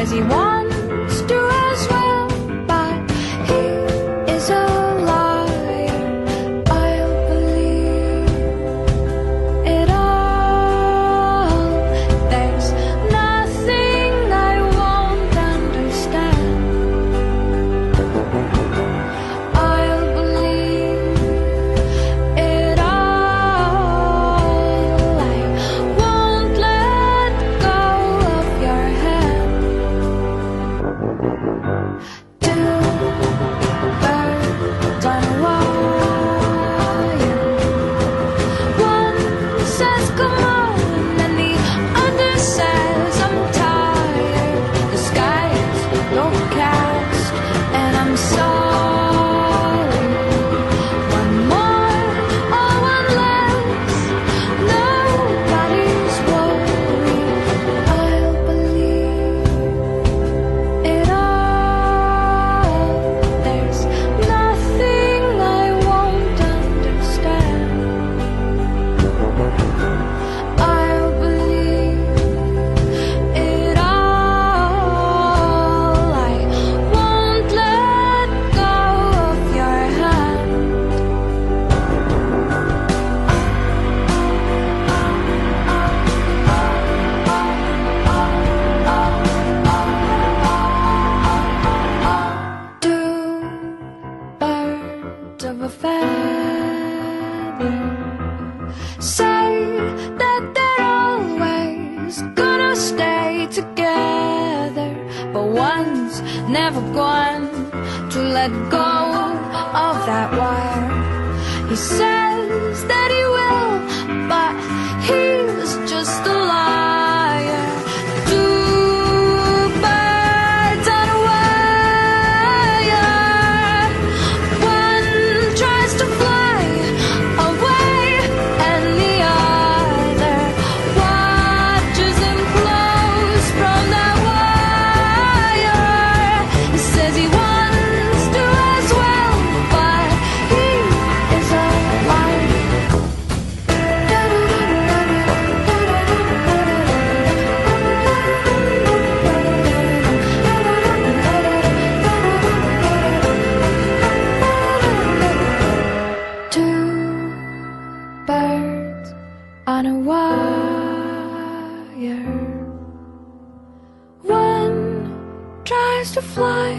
says he wants to as well, but he is a liar. I'll believe it all. There's nothing I won't understand. I'll believe it all. I won't let go of your hand. Two birds on a wire. One says come on, and the other says I'm tired. The sky is overcast, and I'm sorry. One more or one less, nobody's worried. I'll believe it all. There's nothing I won't understand. I'll believe it all. I won't let go of your hand. Two birds of a feather say that they're always gonna stay together, but one's never going to let go of that wire. He says that he will, but he's just a liar. Two birds on a wire. One tries to fly away, and the other watches him close from that wire. He says he wants to as well, but he is a liar. Two birds on a wire. One tries to fly